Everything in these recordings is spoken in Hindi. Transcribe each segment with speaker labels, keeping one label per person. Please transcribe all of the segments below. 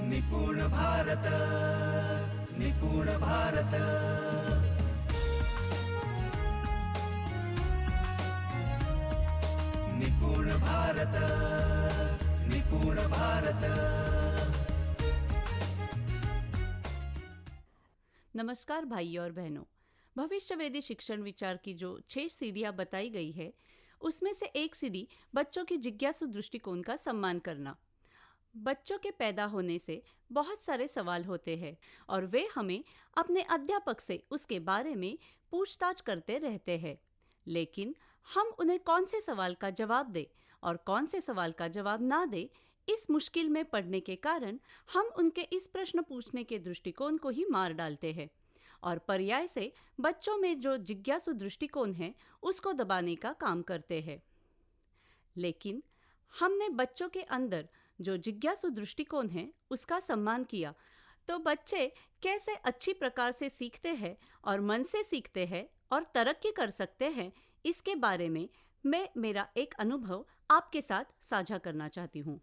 Speaker 1: निपुण भारत, निपुण भारत। निपुण भारत, निपुण भारत।
Speaker 2: नमस्कार भाई और बहनों, भविष्यवेदी शिक्षण विचार की जो 6 सीढ़ियां बताई गई है, उसमें से एक सीढ़ी बच्चों की जिज्ञासु दृष्टिकोण का सम्मान करना। बच्चों के पैदा होने से बहुत सारे सवाल होते हैं और वे हमें अपने अध्यापक से उसके बारे में पूछताछ करते रहते हैं। लेकिन हम उन्हें कौन से सवाल का जवाब दें और कौन से सवाल का जवाब ना दें, इस मुश्किल में पड़ने के कारण हम उनके इस प्रश्न पूछने के दृष्टिकोण को ही मार डालते हैं और पर्याय से बच्चों में जो जिज्ञासु दृष्टिकोण है उसको दबाने का काम करते हैं। लेकिन हमने बच्चों के अंदर जो जिज्ञासु दृष्टिकोण है उसका सम्मान किया तो बच्चे कैसे अच्छी प्रकार से सीखते हैं और मन से सीखते हैं और तरक्की कर सकते हैं, इसके बारे में मैं मेरा एक अनुभव आपके साथ साझा करना चाहती हूँ।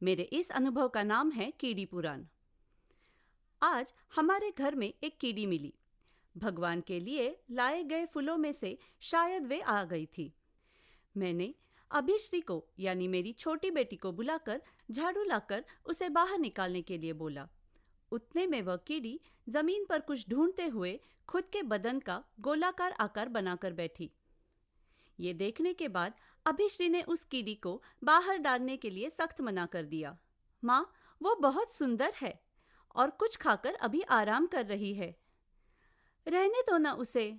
Speaker 2: मेरे इस अनुभव का नाम है कीड़ी पुराण। आज हमारे घर में एक कीड़ी मिली। भगवान के लिए लाए गए फूलों में से शायद वे आ गई थी। मैंने अभिश्री को यानी मेरी छोटी बेटी को बुलाकर झाड़ू लाकर उसे बाहर निकालने के लिए बोला। उतने में वह कीड़ी जमीन पर कुछ ढूंढते हुए खुद के बदन का गोलाकार आकार बनाकर बैठी। ये देखने के बाद अभिश्री ने उस कीड़ी को बाहर डालने के लिए सख्त मना कर दिया। माँ, वो बहुत सुंदर है और कुछ खाकर अभी आराम कर रही है, रहने दो ना उसे।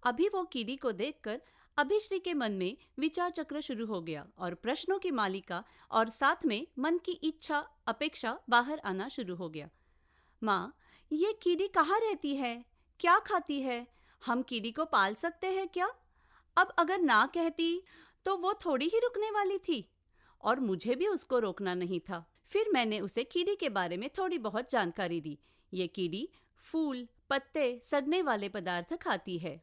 Speaker 2: अभी वो कीड़ी को देखकर अभिश्री के मन में विचार चक्र शुरू हो गया और प्रश्नों की मालिका और साथ में मन की इच्छा अपेक्षा बाहर आना शुरू हो गया। माँ, ये कीड़ी कहाँ रहती है, क्या खाती है, हम कीड़ी को पाल सकते हैं क्या? अब अगर ना कहती तो वो थोड़ी ही रुकने वाली थी और मुझे भी उसको रोकना नहीं था। फिर मैंने उसे कीड़ी के बारे में थोड़ी बहुत जानकारी दी। ये कीड़ी फूल, पत्ते, सड़ने वाले पदार्थ खाती है।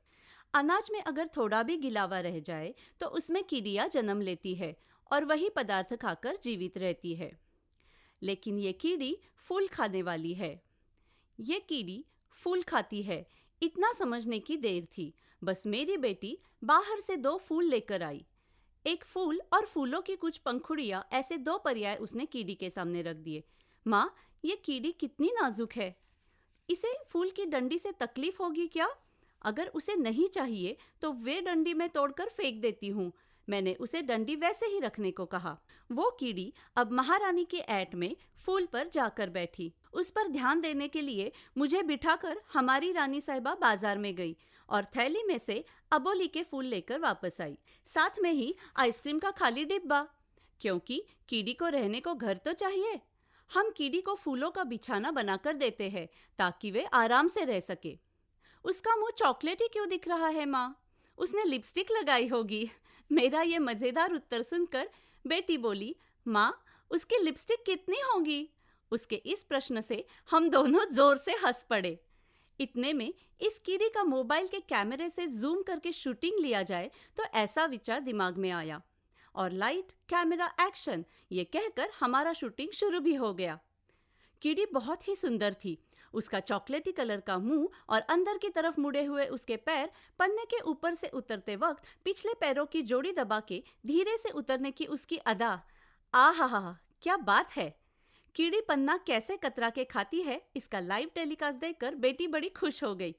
Speaker 2: अनाज में अगर थोड़ा भी गिलावा रह जाए तो उसमें कीड़ियाँ जन्म लेती है और वही पदार्थ खाकर जीवित रहती है। लेकिन ये कीड़ी फूल खाने वाली है। ये कीड़ी फूल खाती है, इतना समझने की देर थी। बस मेरी बेटी बाहर से 2 फूल लेकर आई। एक फूल और फूलों की कुछ पंखुड़ियाँ, ऐसे 2 पर्याय उसने कीड़ी के सामने रख दिए। माँ, ये कीड़ी कितनी नाजुक है, इसे फूल की डंडी से तकलीफ होगी क्या? अगर उसे नहीं चाहिए तो वे डंडी में तोड़कर फेंक देती हूँ। मैंने उसे डंडी वैसे ही रखने को कहा। वो कीड़ी अब महारानी के ऐट में फूल पर जाकर बैठी। उस पर ध्यान देने के लिए मुझे बिठाकर हमारी रानी साहिबा बाजार में गई और थैली में से अबोली के फूल लेकर वापस आई, साथ में ही आइसक्रीम का खाली डिब्बा, क्योंकि कीड़ी को रहने को घर तो चाहिए। हम कीड़ी को फूलों का बिछाना बनाकर देते हैं ताकि वे आराम से रह सके। उसका मुंह चॉकलेटी क्यों दिख रहा है माँ? उसने लिपस्टिक लगाई होगी। मेरा ये मजेदार उत्तर सुनकर बेटी बोली, माँ, उसकी लिपस्टिक कितनी होगी? उसके इस प्रश्न से हम दोनों जोर से हंस पड़े। इतने में इस कीड़ी का मोबाइल के कैमरे से जूम करके शूटिंग लिया जाए तो ऐसा विचार दिमाग में आया और लाइट, कैमरा, एक्शन, ये कहकर हमारा शूटिंग शुरू भी हो गया। कीड़ी बहुत ही सुंदर थी। उसका चॉकलेटी कलर का मुंह और अंदर की तरफ मुड़े हुए उसके पैर पन्ने के ऊपर से उतरते वक्त पिछले पैरों की जोड़ी दबा के धीरे से उतरने की उसकी अदा, आहा, क्या बात है। कीड़ी पन्ना कैसे कतरा के खाती है, इसका लाइव टेलीकास्ट देखकर बेटी बड़ी खुश हो गई।